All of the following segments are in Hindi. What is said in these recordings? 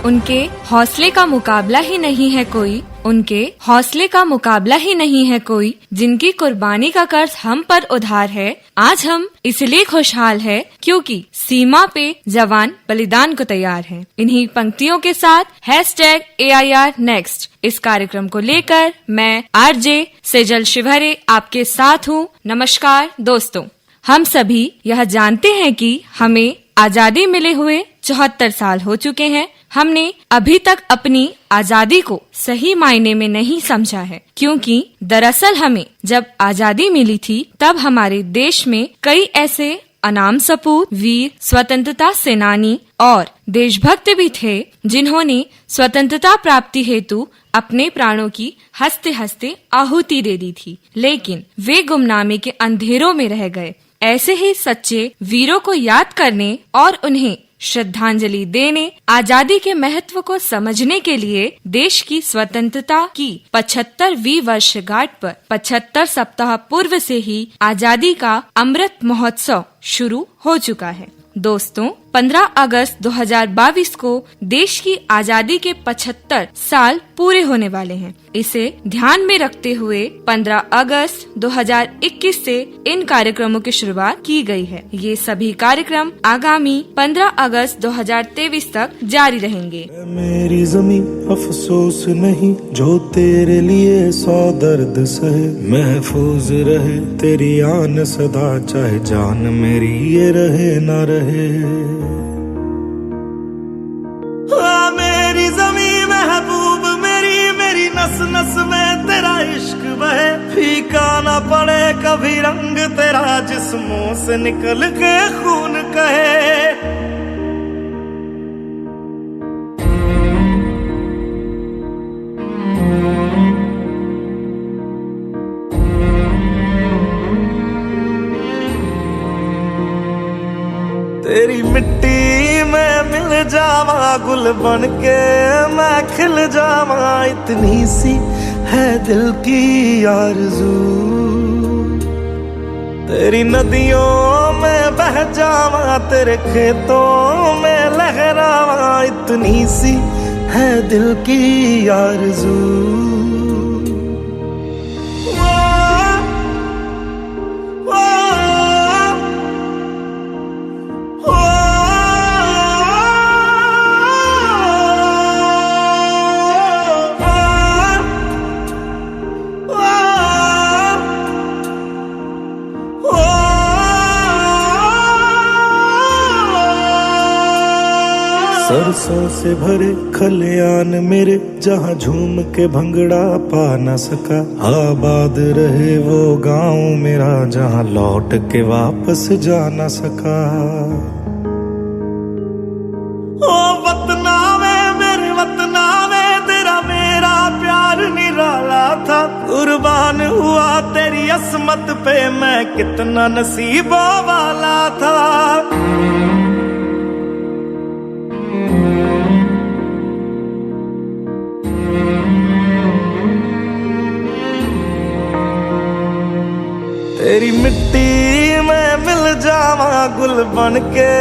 उनके हौसले का मुकाबला ही नहीं है कोई, उनके हौसले का मुकाबला ही नहीं है कोई, जिनकी कुर्बानी का कर्ज हम पर उधार है। आज हम इसलिए खुशहाल है क्योंकि सीमा पे जवान बलिदान को तैयार हैं। इन्हीं पंक्तियों के साथ #AIR Next इस कार्यक्रम को लेकर मैं RJ सेजल शिवहरे आपके साथ हूँ। नमस्कार दोस्तों, हम सभी यह जानते हैं कि हमें आजादी मिले हुए 74 साल हो चुके हैं। हमने अभी तक अपनी आजादी को सही मायने में नहीं समझा है, क्योंकि दरअसल हमें जब आजादी मिली थी तब हमारे देश में कई ऐसे अनाम सपूत, वीर, स्वतंत्रता सेनानी और देशभक्त भी थे जिन्होंने स्वतंत्रता प्राप्ति हेतु अपने प्राणों की हंसते हंसते आहुति दे दी थी, लेकिन वे गुमनामी के अंधेरों में रह गए। ऐसे ही सच्चे वीरों को याद करने और उन्हें श्रद्धांजलि देने, आजादी के महत्व को समझने के लिए देश की स्वतंत्रता की 75वीं वर्षगांठ पर 75 सप्ताह पूर्व से ही आजादी का अमृत महोत्सव शुरू हो चुका है। दोस्तों, 15 अगस्त 2022 को देश की आजादी के 75 साल पूरे होने वाले हैं। इसे ध्यान में रखते हुए 15 अगस्त 2021 से इन कार्यक्रमों की शुरुआत की गई है। ये सभी कार्यक्रम आगामी 15 अगस्त 2023 तक जारी रहेंगे। मेरी ज़मीं अफसोस नहीं, जो तेरे लिए 100 दर्द सहे, महफूज रहे तेरी आन सदा, चाहे जान मेरी ये रहे ना रहे। मेरी ज़मीं महबूब मेरी नस नस में तेरा इश्क बहे, फीका ना पड़े कभी रंग तेरा, जिस्मों से निकल के खून कहे। तेरी मिट्टी में मिल जावा, गुल बन के मैं खिल जावा, इतनी सी है दिल की आरज़ू। तेरी नदियों में बह जावा, तेरे खेतों में लहरावा, इतनी सी है दिल की आरज़ू। सरसों से भरे खलियान मेरे, जहाँ झूम के भंगड़ा पा न सका, आबाद रहे वो गांव मेरा, जहाँ लौट के वापस जा न सका। ओ वतना में मेरे वतना में तेरा मेरा प्यार निराला था, कुर्बान हुआ तेरी अस्मत पे मैं कितना नसीबों वाला था। तेरी मिट्टी में मिल जावा, गुल बन के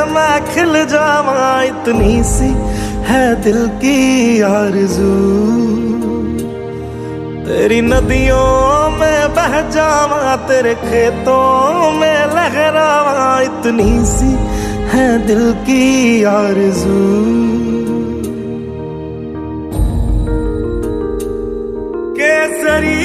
मैं खिल जावा, इतनी सी है दिल की आरज़ू। तेरी नदियों में बह जावा, तेरे खेतों में लहरावा, इतनी सी है दिल की आरज़ू। केसरी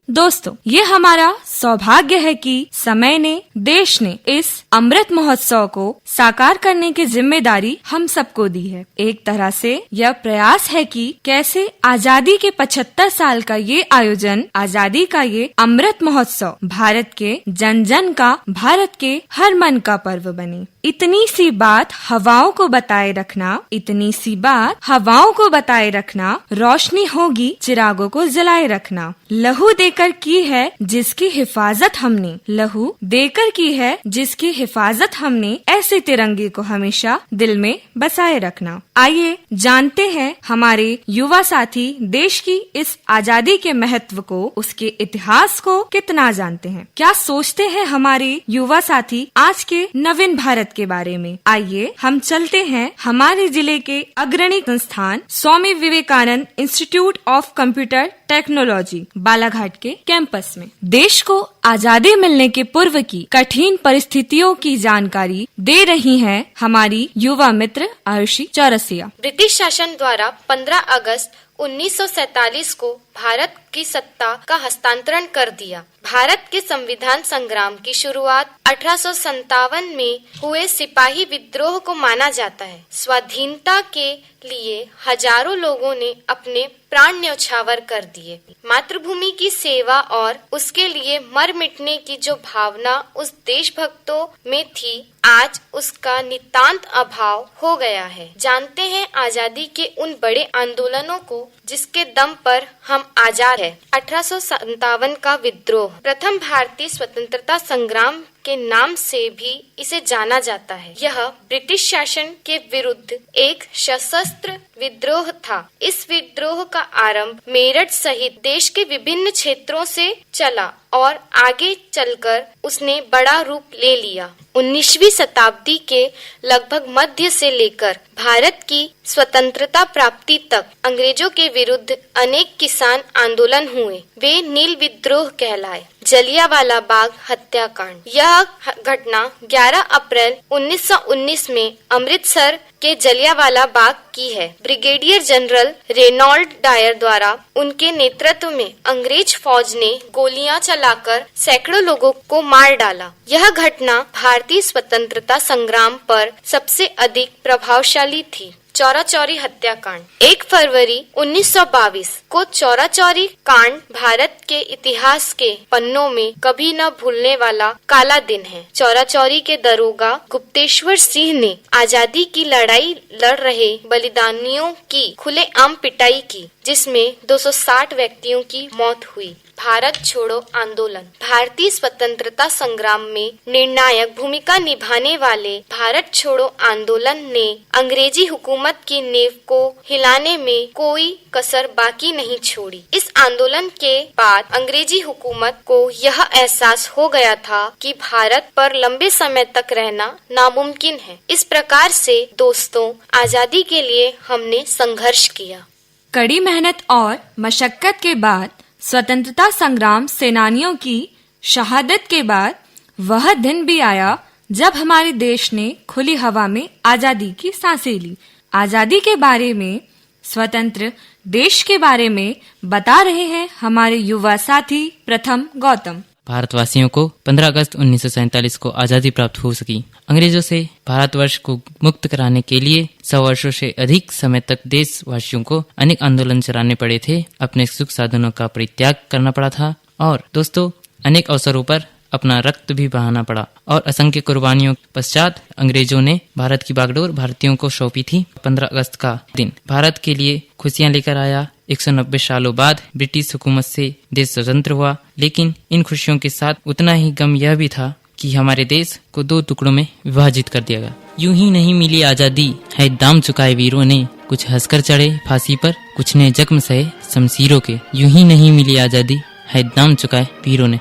दोस्तों, ये हमारा सौभाग्य है कि समय ने, देश ने इस अमृत महोत्सव को साकार करने की जिम्मेदारी हम सबको दी है। एक तरह से यह प्रयास है कि कैसे आजादी के 75 साल का ये आयोजन, आजादी का ये अमृत महोत्सव भारत के जन जन का, भारत के हर मन का पर्व बने। इतनी सी बात हवाओं को बताए रखना, इतनी सी बात हवाओं को बताए रखना, रोशनी होगी चिरागों को जलाए रखना। लहू देकर की है जिसकी हिफाजत हमने, लहू देकर की है जिसकी हिफाजत हमने, ऐसे तिरंगे को हमेशा दिल में बसाए रखना। आइए जानते हैं हमारे युवा साथी देश की इस आजादी के महत्व को, उसके इतिहास को कितना जानते हैं। क्या सोचते हैं हमारे युवा साथी आज के नवीन भारत के बारे में। आइए हम चलते हैं हमारे जिले के अग्रणी संस्थान Swami Vivekananda institute of computer technology Balaghat के कैंपस में। देश को आजादी मिलने के पूर्व की कठिन परिस्थितियों की जानकारी दे रही हैं हमारी युवा मित्र आयुषी चौरसिया। ब्रिटिश शासन द्वारा 15 अगस्त 1947 को भारत की सत्ता का हस्तांतरण कर दिया। भारत के संविधान संग्राम की शुरुआत 1857 में हुए सिपाही विद्रोह को माना जाता है। स्वाधीनता के लिए हजारों लोगों ने अपने प्राण न्यौछावर कर दिए। मातृभूमि की सेवा और उसके लिए मर मिटने की जो भावना उस देशभक्तों में थी, आज उसका नितांत अभाव हो गया है। जानते हैं आजादी के उन बड़े आंदोलनों को जिसके दम पर हम आजाद है। 1857 का विद्रोह प्रथम भारतीय स्वतंत्रता संग्राम के नाम से भी इसे जाना जाता है। यह ब्रिटिश शासन के विरुद्ध एक सशस्त्र विद्रोह था। इस विद्रोह का आरंभ मेरठ सहित देश के विभिन्न क्षेत्रों से चला और आगे चलकर उसने बड़ा रूप ले लिया। 19वीं शताब्दी के लगभग मध्य से लेकर भारत की स्वतंत्रता प्राप्ति तक अंग्रेजों के विरुद्ध अनेक किसान आंदोलन हुए। वे नील विद्रोह कहलाए। जलियांवाला बाग हत्याकांड, यह घटना 11 अप्रैल 1919 में अमृतसर के जलियांवाला बाग की है। ब्रिगेडियर जनरल रेनॉल्ड डायर द्वारा उनके नेतृत्व में अंग्रेज फौज ने गोलियां चलाकर सैकड़ों लोगों को मार डाला। यह घटना भारतीय स्वतंत्रता संग्राम पर सबसे अधिक प्रभावशाली थी। चौरा-चौरी हत्याकांड, 1 फरवरी 1922 को चौरा-चौरी कांड भारत के इतिहास के पन्नों में कभी न भूलने वाला काला दिन है। चौरा-चौरी के दरोगा गुप्तेश्वर सिंह ने आजादी की लड़ाई लड़ रहे बलिदानियों की खुलेआम पिटाई की, जिसमें 260 व्यक्तियों की मौत हुई। भारत छोड़ो आंदोलन, भारतीय स्वतंत्रता संग्राम में निर्णायक भूमिका निभाने वाले भारत छोड़ो आंदोलन ने अंग्रेजी हुकूमत की नींव को हिलाने में कोई कसर बाकी नहीं छोड़ी। इस आंदोलन के बाद अंग्रेजी हुकूमत को यह एहसास हो गया था कि भारत पर लंबे समय तक रहना नामुमकिन है। इस प्रकार से दोस्तों, आजादी के लिए हमने संघर्ष किया। कड़ी मेहनत और मशक्कत के बाद स्वतंत्रता संग्राम सेनानियों की शहादत के बाद वह दिन भी आया जब हमारे देश ने खुली हवा में आजादी की सांसें ली। आजादी के बारे में, स्वतंत्र देश के बारे में बता रहे हैं हमारे युवा साथी प्रथम गौतम। भारतवासियों को 15 अगस्त 1947 को आजादी प्राप्त हो सकी। अंग्रेजों से भारतवर्ष को मुक्त कराने के लिए 100 वर्षों से अधिक समय तक देशवासियों को अनेक आंदोलन चलाने पड़े थे। अपने सुख साधनों का परित्याग करना पड़ा था और दोस्तों, अनेक अवसरों पर अपना रक्त भी बहाना पड़ा और असंख्य कुर्बानियों के पश्चात अंग्रेजों ने भारत की बागडोर भारतीयों को सौंपी थी। 15 अगस्त का दिन भारत के लिए खुशियां लेकर आया। 190 सालों बाद ब्रिटिश हुकूमत से देश स्वतंत्र हुआ, लेकिन इन खुशियों के साथ उतना ही गम यह भी था कि हमारे देश को 2 टुकड़ों में विभाजित कर दिया गया। यूं ही नहीं मिली आजादी, है दाम चुकाए वीरों ने, कुछ हंसकर चढ़े फांसी पर, कुछ ने जख्म सहे शमशीरों के। यूं ही नहीं मिली आजादी, है दाम चुकाए वीरों ने।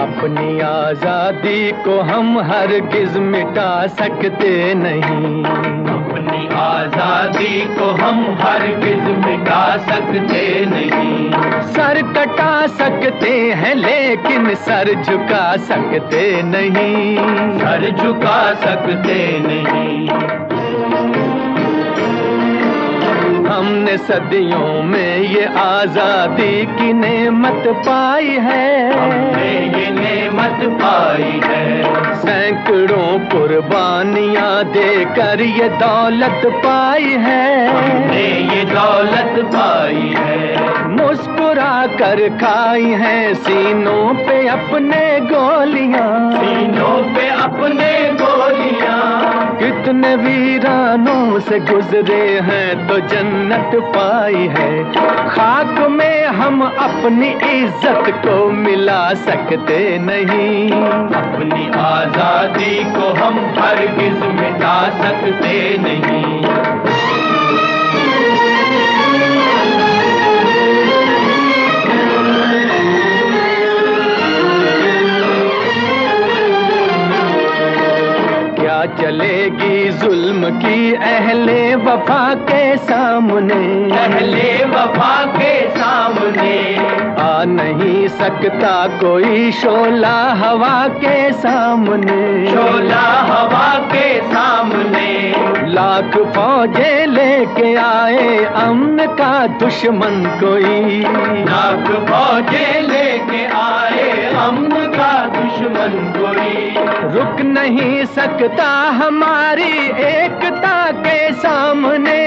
अपनी आजादी को हम हरगिज मिटा सकते नहीं, अपनी आजादी को हम हरगिज मिटा सकते नहीं। सर कटा सकते हैं लेकिन सर झुका सकते नहीं, सर झुका सकते नहीं। हमने सदियों में ये आजादी की नेमत पाई है, हमने ये नेमत पाई है। सैकड़ों कुर्बानियां देकर ये दौलत पाई है, हमने ये दौलत पाई है। मुस्कुरा कर खाई हैं सीनों पे अपने गोलियां, सीनों पे अपने गोलियां। कितने वीरानों से गुजरे हैं तो जन्नत पाई है। खाक में हम अपनी इज्जत को मिला सकते नहीं, अपनी आजादी को हम हरगिज मिटा सकते नहीं। क्या चलेगी जुल्म की अहले वफा के सामने, अहले वफा के सामने। आ नहीं सकता कोई शोला हवा के सामने, शोला हवा के सामने। लाख फौजें लेके आए अमन का दुश्मन कोई, लाख फौजें लेके आए अमन का दुश्मन कोई। रुक नहीं सकता हमारी एकता के सामने।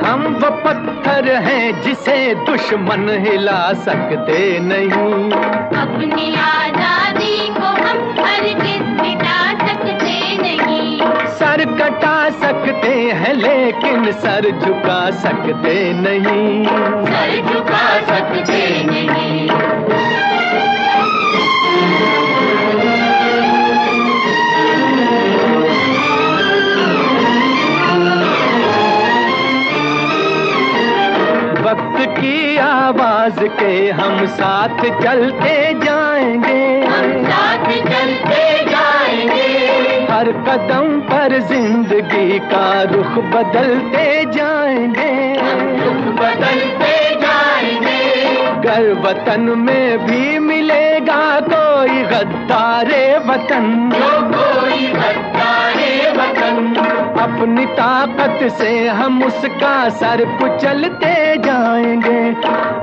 हम वो पत्थर हैं जिसे दुश्मन हिला सकते नहीं। अपनी आजादी को हम हरगिज मिटा सकते नहीं। सर कटा सकते हैं लेकिन सर झुका सकते नहीं, सर झुका सकते नहीं। वक्त की आवाज के हम साथ चलते जाएंगे, हम साथ चलते जाएंगे। हर कदम पर जिंदगी का रुख बदलते जाएंगे, रुख बदलते जाएंगे। गर वतन में भी मिलेगा कोई गद्दारे वतन, जो कोई गद्दारे वतन। अपनी ताकत से हम उसका सर कुचलते जाएंगे।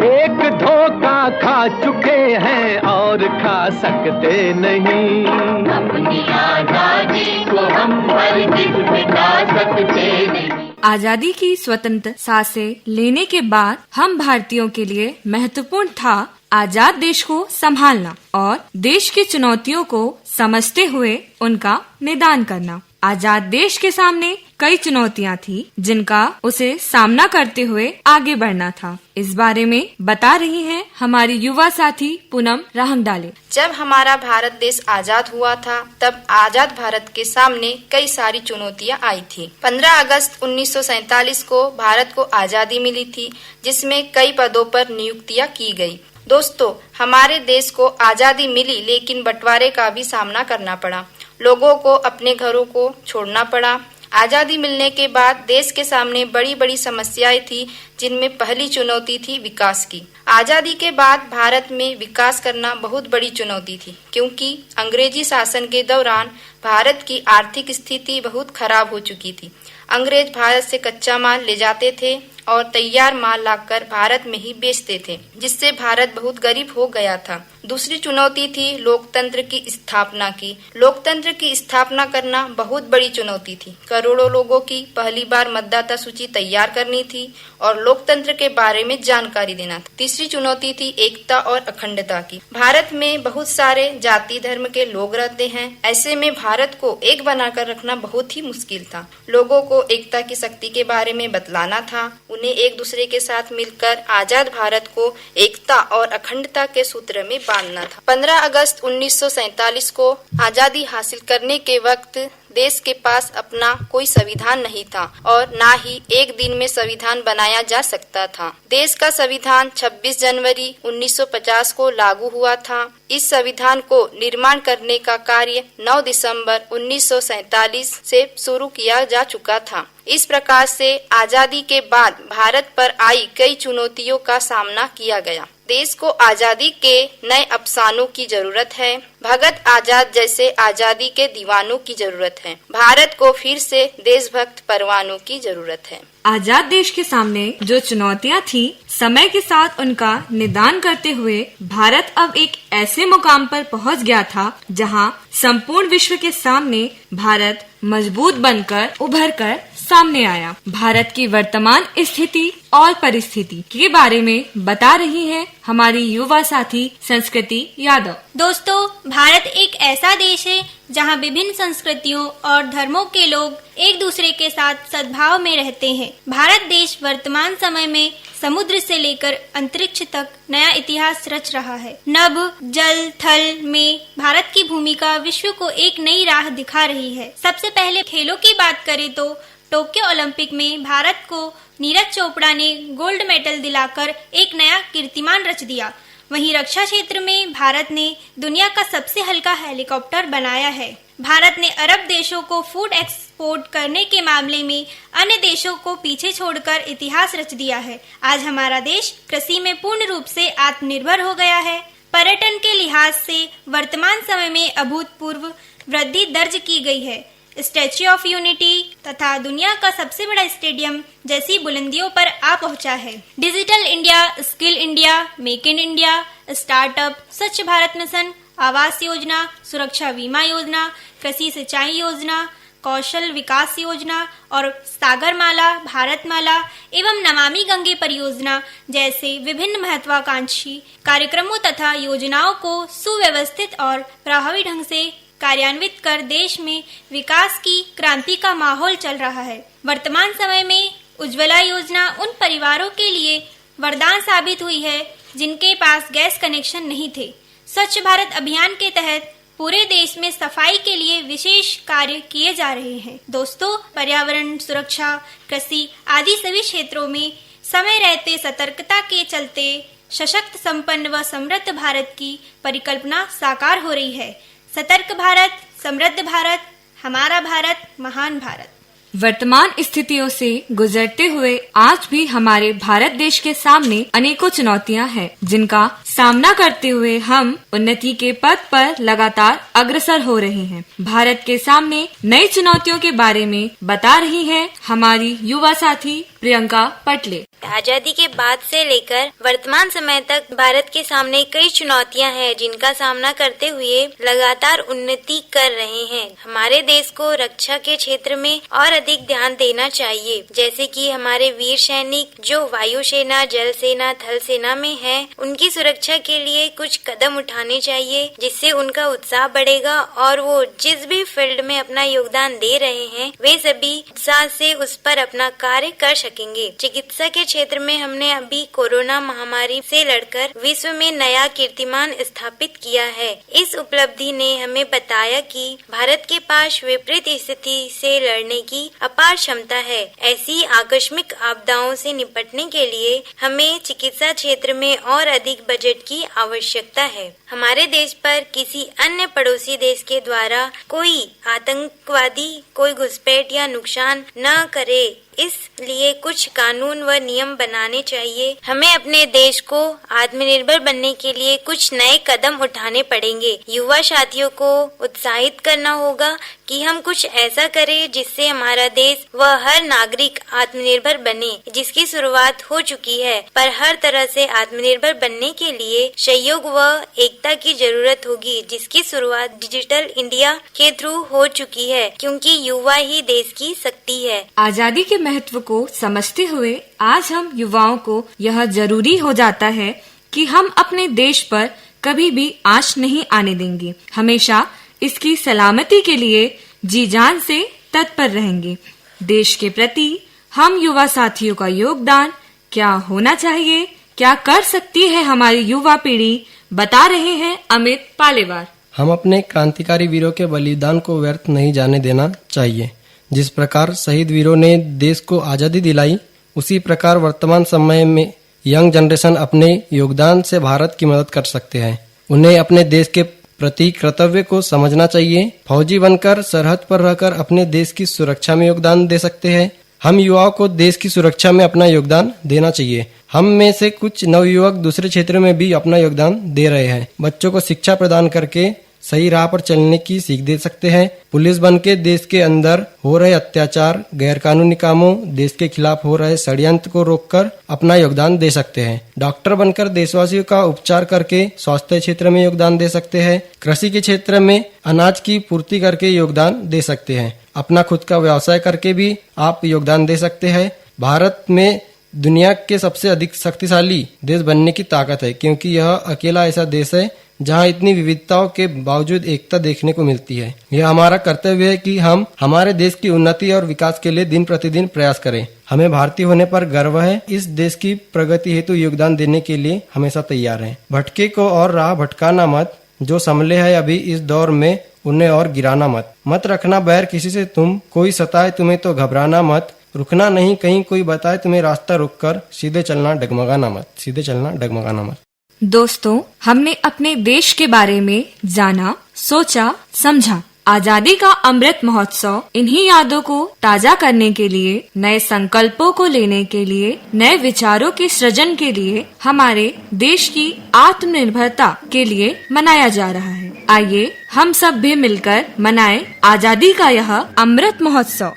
एक धोखा खा चुके हैं और खा सकते नहीं। अपनी आजादी को हम हरगिज मिटा सकते नहीं। आजादी की स्वतंत्र सांसें लेने के बाद हम भारतीयों के लिए महत्वपूर्ण था आजाद देश को संभालना और देश की चुनौतियों को समझते हुए उनका निदान करना। आजाद देश के सामने कई चुनौतियां थी जिनका उसे सामना करते हुए आगे बढ़ना था। इस बारे में बता रही हैं हमारी युवा साथी पूनम राहंगडाले। जब हमारा भारत देश आजाद हुआ था तब आजाद भारत के सामने कई सारी चुनौतियां आई थी। 15 अगस्त 1947 को भारत को आजादी मिली थी, जिसमें कई पदों पर नियुक्तियां की गई। दोस्तों, हमारे देश को आजादी मिली लेकिन बंटवारे का भी सामना करना पड़ा। लोगों को अपने घरों को छोड़ना पड़ा। आजादी मिलने के बाद देश के सामने बड़ी बड़ी समस्याएं थी, जिनमें पहली चुनौती थी विकास की। आजादी के बाद भारत में विकास करना बहुत बड़ी चुनौती थी, क्योंकि अंग्रेजी शासन के दौरान भारत की आर्थिक स्थिति बहुत खराब हो चुकी थी। अंग्रेज भारत से कच्चा माल ले जाते थे और तैयार माल लाकर भारत में ही बेचते थे, जिससे भारत बहुत गरीब हो गया था। दूसरी चुनौती थी लोकतंत्र की स्थापना की। लोकतंत्र की स्थापना करना बहुत बड़ी चुनौती थी। करोड़ों लोगों की पहली बार मतदाता सूची तैयार करनी थी और लोकतंत्र के बारे में जानकारी देना था। तीसरी चुनौती थी एकता और अखंडता की। भारत में बहुत सारे जाति धर्म के लोग रहते हैं, ऐसे में भारत को एक बनाकर रखना बहुत ही मुश्किल था। लोगों को एकता की शक्ति के बारे में बतलाना था, उन्हें एक दूसरे के साथ मिलकर आजाद भारत को एकता और अखंडता के सूत्र में बांधना था। 15 अगस्त 1947 को आजादी हासिल करने के वक्त देश के पास अपना कोई संविधान नहीं था और न ही एक दिन में संविधान बनाया जा सकता था। देश का संविधान 26 जनवरी 1950 को लागू हुआ था। इस संविधान को निर्माण करने का कार्य 9 दिसंबर 1947 से शुरू किया जा चुका था। इस प्रकार से आजादी के बाद भारत पर आई कई चुनौतियों का सामना किया गया। देश को आजादी के नए अफसानों की जरूरत है। भगत आजाद जैसे आजादी के दीवानों की जरूरत है। भारत को फिर से देशभक्त परवानों की जरूरत है। आजाद देश के सामने जो चुनौतियां थी, समय के साथ उनका निदान करते हुए भारत अब एक ऐसे मुकाम पर पहुंच गया था जहां संपूर्ण विश्व के सामने भारत मजबूत बनकर उभर कर सामने आया। भारत की वर्तमान स्थिति और परिस्थिति के बारे में बता रही है हमारी युवा साथी संस्कृति यादव। दोस्तों, भारत एक ऐसा देश है जहां विभिन्न संस्कृतियों और धर्मों के लोग एक दूसरे के साथ सद्भाव में रहते हैं। भारत देश वर्तमान समय में समुद्र से लेकर अंतरिक्ष तक नया इतिहास रच रहा है। नभ, जल, थल में भारत की भूमिका विश्व को एक नई राह दिखा रही है। सबसे पहले खेलों की बात करें तो टोक्यो ओलंपिक में भारत को नीरज चोपड़ा ने गोल्ड मेडल दिलाकर एक नया कीर्तिमान रच दिया। वहीं रक्षा क्षेत्र में भारत ने दुनिया का सबसे हल्का हेलीकॉप्टर बनाया है। भारत ने अरब देशों को फूड एक्सपोर्ट करने के मामले में अन्य देशों को पीछे छोड़कर इतिहास रच दिया है। आज हमारा देश कृषि में पूर्ण रूप से आत्मनिर्भर हो गया है। पर्यटन के लिहाज से वर्तमान समय में अभूतपूर्व वृद्धि दर्ज की गई है। स्टैच्यू ऑफ यूनिटी तथा दुनिया का सबसे बड़ा स्टेडियम जैसी बुलंदियों पर आ पहुंचा है। Digital India, skill India, make in India, startup, स्वच्छ भारत मिशन, आवास योजना, सुरक्षा बीमा योजना, कृषि सिंचाई योजना, कौशल विकास योजना और सागरमाला, भारतमाला एवं नमामि गंगे परियोजना जैसे विभिन्न महत्वाकांक्षी कार्यक्रमों तथा योजनाओं को सुव्यवस्थित और प्रभावी ढंग से कार्यान्वित कर देश में विकास की क्रांति का माहौल चल रहा है। वर्तमान समय में उज्ज्वला योजना उन परिवारों के लिए वरदान साबित हुई है जिनके पास गैस कनेक्शन नहीं थे। स्वच्छ भारत अभियान के तहत पूरे देश में सफाई के लिए विशेष कार्य किए जा रहे हैं। दोस्तों, पर्यावरण सुरक्षा, कृषि आदि सभी क्षेत्रों में समय रहते सतर्कता के चलते सशक्त, संपन्न व समृद्ध भारत की परिकल्पना साकार हो रही है। सतर्क भारत, समृद्ध भारत, हमारा भारत, महान भारत। वर्तमान स्थितियों से गुजरते हुए आज भी हमारे भारत देश के सामने अनेकों चुनौतियां हैं, जिनका सामना करते हुए हम उन्नति के पथ पर लगातार अग्रसर हो रहे हैं। भारत के सामने नई चुनौतियों के बारे में बता रही है हमारी युवा साथी प्रियंका पटले। आजादी के बाद से लेकर वर्तमान समय तक भारत के सामने कई चुनौतियां हैं, जिनका सामना करते हुए लगातार उन्नति कर रहे हैं। हमारे देश को रक्षा के क्षेत्र में और अधिक ध्यान देना चाहिए, जैसे कि हमारे वीर सैनिक जो वायुसेना, जल सेना, थल सेना में हैं, उनकी सुरक्षा के लिए कुछ कदम उठाने चाहिए, जिससे उनका उत्साह बढ़ेगा और वो जिस भी फील्ड में अपना योगदान दे रहे हैं वे सभी उत्साह से उस पर अपना कार्य कर सकेंगे। चिकित्सा के क्षेत्र में हमने अभी कोरोना महामारी से लड़कर विश्व में नया कीर्तिमान स्थापित किया है। इस उपलब्धि ने हमें बताया कि भारत के पास विपरीत स्थिति से लड़ने की अपार क्षमता है। ऐसी आकस्मिक आपदाओं से निपटने के लिए हमें चिकित्सा क्षेत्र में और अधिक बजट की आवश्यकता है। हमारे देश पर किसी अन्य पड़ोसी देश के द्वारा कोई आतंकवादी कोई घुसपैठ या नुकसान न करे, इसलिए कुछ कानून व नियम बनाने चाहिए। हमें अपने देश को आत्मनिर्भर बनने के लिए कुछ नए कदम उठाने पड़ेंगे। युवा साथियों को उत्साहित करना होगा कि हम कुछ ऐसा करें जिससे हमारा देश व हर नागरिक आत्मनिर्भर बने, जिसकी शुरुआत हो चुकी है। पर हर तरह से आत्मनिर्भर बनने के लिए सहयोग व एकता की जरूरत होगी, जिसकी शुरुआत डिजिटल इंडिया के थ्रू हो चुकी है, क्योंकि युवा ही देश की शक्ति है। आजादी के महत्व को समझते हुए आज हम युवाओं को यह जरूरी हो जाता है कि हम अपने देश पर कभी भी आँच नहीं आने देंगे। हमेशा इसकी सलामती के लिए जी जान से तत्पर रहेंगे। देश के प्रति हम युवा साथियों का योगदान क्या होना चाहिए, क्या कर सकती है हमारी युवा पीढ़ी, बता रहे हैं अमित पालेवार। हम अपने क्रांतिकारी वीरों के बलिदान को व्यर्थ नहीं जाने देना चाहिए। जिस प्रकार शहीद वीरों ने देश को आजादी दिलाई, उसी प्रकार वर्तमान समय में यंग जनरेशन अपने योगदान से भारत की मदद कर सकते हैं। उन्हें अपने देश के प्रति कर्तव्य को समझना चाहिए। फौजी बनकर सरहद पर रहकर अपने देश की सुरक्षा में योगदान दे सकते हैं। हम युवाओं को देश की सुरक्षा में अपना योगदान देना चाहिए। हम में से कुछ नवयुवक दूसरे क्षेत्र में भी अपना योगदान दे रहे हैं। बच्चों को शिक्षा प्रदान करके सही राह पर चलने की सीख दे सकते हैं। पुलिस बन के देश के अंदर हो रहे अत्याचार, गैरकानूनी कामों, देश के खिलाफ हो रहे षड्यंत्र को रोककर अपना योगदान दे सकते हैं। डॉक्टर बनकर देशवासियों का उपचार करके स्वास्थ्य क्षेत्र में योगदान दे सकते हैं। कृषि के क्षेत्र में अनाज की पूर्ति करके योगदान दे सकते हैं। अपना खुद का व्यवसाय करके भी आप योगदान दे सकते हैं। भारत में दुनिया के सबसे अधिक शक्तिशाली देश बनने की ताकत है, क्योंकि यह अकेला ऐसा देश है जहां इतनी विविधताओं के बावजूद एकता देखने को मिलती है। यह हमारा कर्तव्य है कि हम हमारे देश की उन्नति और विकास के लिए दिन प्रतिदिन प्रयास करें। हमें भारतीय होने पर गर्व है। इस देश की प्रगति हेतु योगदान देने के लिए हमेशा तैयार हैं। भटके को और राह भटकाना मत, जो संभले है अभी इस दौर में उन्हें और गिराना मत। मत रखना बैर किसी से तुम, कोई सताए तुम्हें तो घबराना मत। रुकना नहीं कहीं कोई बताए तुम्हें रास्ता, रुककर सीधे चलना डगमगाना मत, सीधे चलना डगमगाना मत। दोस्तों, हमने अपने देश के बारे में जाना, सोचा, समझा। आजादी का अमृत महोत्सव इन्हीं यादों को ताजा करने के लिए, नए संकल्पों को लेने के लिए, नए विचारों के सृजन के लिए, हमारे देश की आत्मनिर्भरता के लिए मनाया जा रहा है। आइए हम सब भी मिलकर मनाएं आजादी का यह अमृत महोत्सव।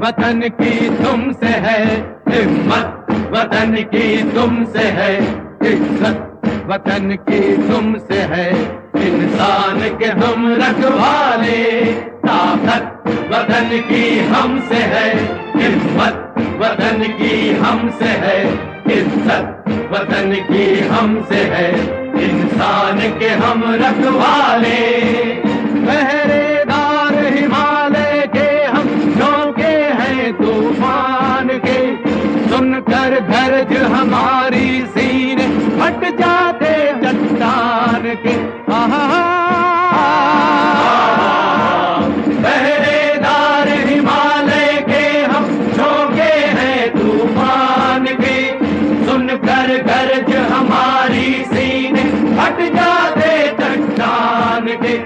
वतन की तुमसे है हिम्मत, वतन की तुमसे है इज्जत, वतन की तुमसे है इंसान के हम रखवाले। ताकत वतन की हमसे है हिम्मत, वतन की हमसे है इज्जत, वतन की हमसे है इंसान के हम रखवाले। पहरेदार हिमालय के हम झोंके हैं तूफान के, सुनकर गरज हमारी सीने फट जाते चट्टान के। पहरेदार हिमालय के हम झोंके हैं तूफान के, सुनकर गरज हमारी सीने फट जाते चट्टान के।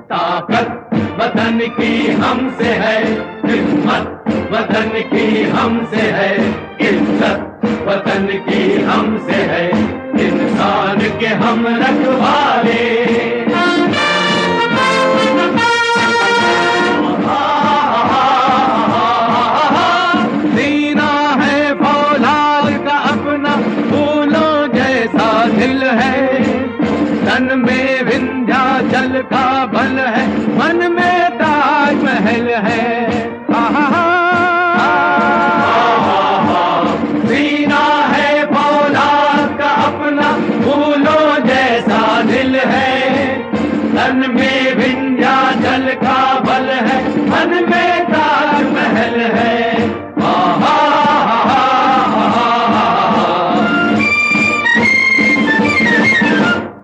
ताकत वतन की हमसे है हिम्मत, वतन की हमसे है इज्जत, वतन की हमसे है इंसान के हम रखवाले। सीना है फौलाद का अपना, फूलों जैसा दिल है, तन में विंध्याचल का बल है, मन में ताजमहल है। सीना है फौलाद का अपना, फूलों जैसा दिल है, तन में विंध्याचल का बल है, मन में ताजमहल है।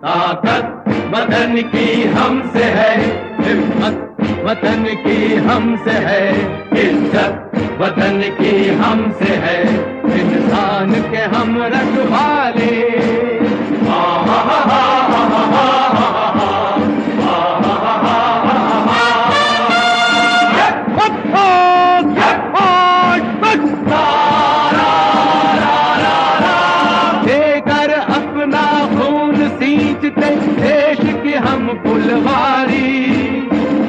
ताकत वतन की हमसे है हिम्मत, वतन की हमसे है इज्जत, वतन की हमसे है इंसान के हम रखवाले। देकर अपना खून सींचते देश की हम फुलवारी,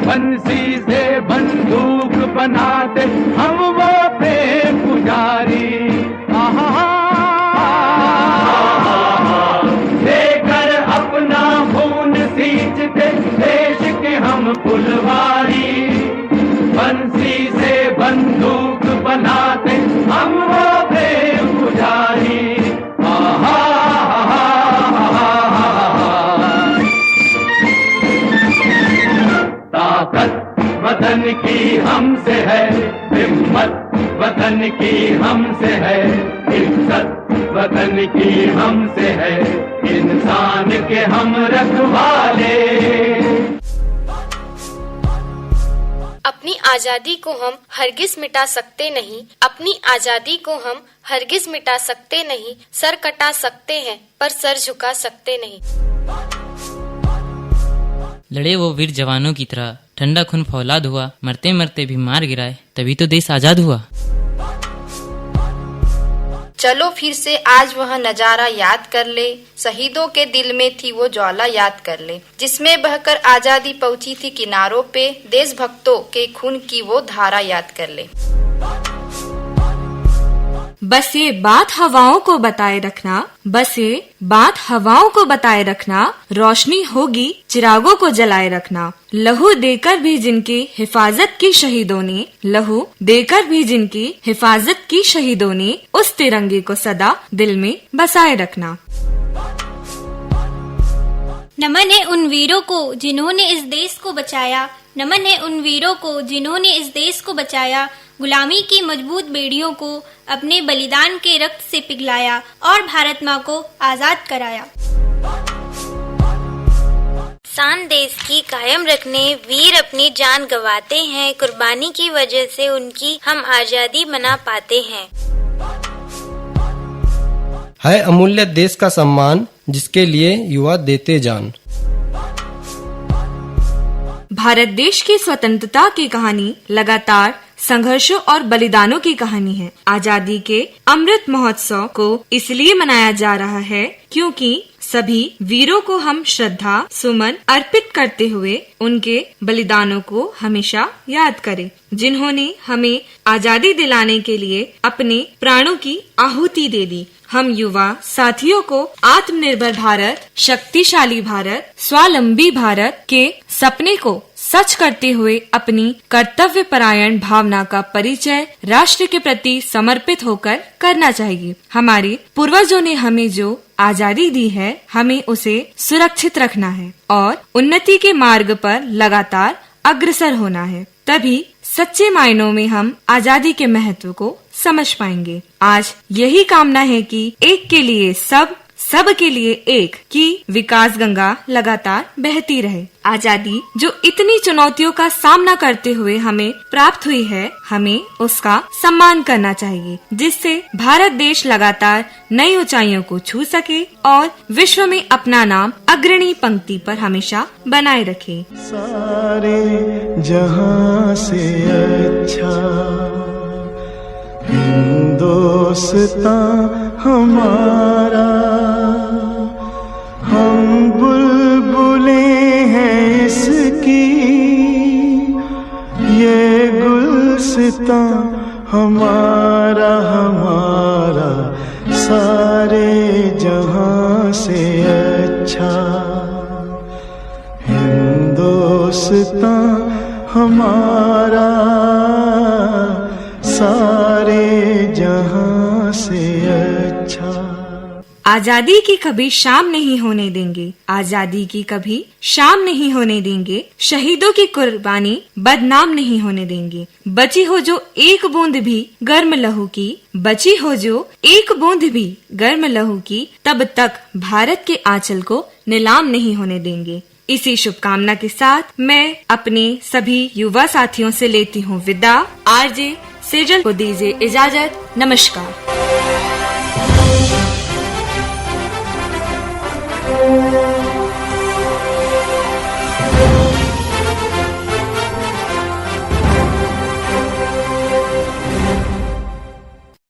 बंसी से बंदूक बनाते हम वो प्रेम पुजारी। देकर अपना खून सींचते देश के हम फुलवारी, बंसी से बंदूक बनाते हम वो प्रेम पुजारी। ताकत वतन की हमसे है हिम्मत, वतन की हमसे है इज्जत, वतन की हमसे है इंसान के हम रखवाले। अपनी आजादी को हम हरगिज मिटा सकते नहीं, अपनी आजादी को हम हरगिज मिटा सकते नहीं। सर कटा सकते हैं पर सर झुका सकते नहीं। लड़े वो वीर जवानों की तरह, ठंडा खून फौलाद हुआ, मरते मरते भी मार गिराए, तभी तो देश आजाद हुआ। चलो फिर से आज वह नजारा याद कर ले, शहीदों के दिल में थी वो ज्वाला याद कर ले, जिसमें बहकर आजादी पहुंची थी किनारों पे, देशभक्तों के खून की वो धारा याद कर ले। बस ये बात हवाओं को बताए रखना, बस ये बात हवाओं को बताए रखना, रोशनी होगी चिरागों को जलाए रखना। लहू देकर भी जिनकी हिफाजत की शहीदों ने, लहू देकर भी जिनकी हिफाजत की शहीदों ने, उस तिरंगे को सदा दिल में बसाए रखना। नमन है उन वीरों को जिन्होंने इस देश को बचाया, नमन है उन वीरों को जिन्होंने इस देश को बचाया, गुलामी की मजबूत बेड़ियों को अपने बलिदान के रक्त से पिघलाया और भारत माँ को आजाद कराया। शान देश की कायम रखने वीर अपनी जान गंवाते हैं, कुर्बानी की वजह से उनकी हम आजादी मना पाते हैं। है अमूल्य देश का सम्मान, जिसके लिए युवा देते जान। भारत देश की स्वतंत्रता की कहानी लगातार संघर्षों और बलिदानों की कहानी है। आजादी के अमृत महोत्सव को इसलिए मनाया जा रहा है क्योंकि सभी वीरों को हम श्रद्धा सुमन अर्पित करते हुए उनके बलिदानों को हमेशा याद करें, जिन्होंने हमें आजादी दिलाने के लिए अपने प्राणों की आहुति दे दी। हम युवा साथियों को आत्मनिर्भर भारत, शक्तिशाली भारत, स्वावलंबी भारत के सपने को सच करते हुए अपनी कर्तव्य परायण भावना का परिचय राष्ट्र के प्रति समर्पित होकर करना चाहिए। हमारे पूर्वजों ने हमें जो आजादी दी है, हमें उसे सुरक्षित रखना है और उन्नति के मार्ग पर लगातार अग्रसर होना है। तभी सच्चे मायनों में हम आजादी के महत्व को समझ पाएंगे। आज यही कामना है कि एक के लिए सब, सब के लिए एक की विकास गंगा लगातार बहती रहे। आजादी जो इतनी चुनौतियों का सामना करते हुए हमें प्राप्त हुई है, हमें उसका सम्मान करना चाहिए, जिससे भारत देश लगातार नई ऊंचाइयों को छू सके और विश्व में अपना नाम अग्रणी पंक्ति पर हमेशा बनाए रखे। सारे जहां से अच्छा हिंदुस्तान हमारा, हम बुलबुलें हैं इसकी, ये गुलसितां हमारा हमारा, सारे जहां से अच्छा हिंदुस्तान हमारा, सारे जहां से अच्छा। आजादी की कभी शाम नहीं होने देंगे, आजादी की कभी शाम नहीं होने देंगे, शहीदों की कुर्बानी बदनाम नहीं होने देंगे। बची हो जो एक बूंद भी गर्म लहू की, बची हो जो एक बूंद भी गर्म लहू की, तब तक भारत के आंचल को नीलाम नहीं होने देंगे। इसी शुभकामना के साथ मैं अपने सभी युवा साथियों से लेती हूँ विदा। आरजे सेजल को दीजिए इजाजत। नमस्कार।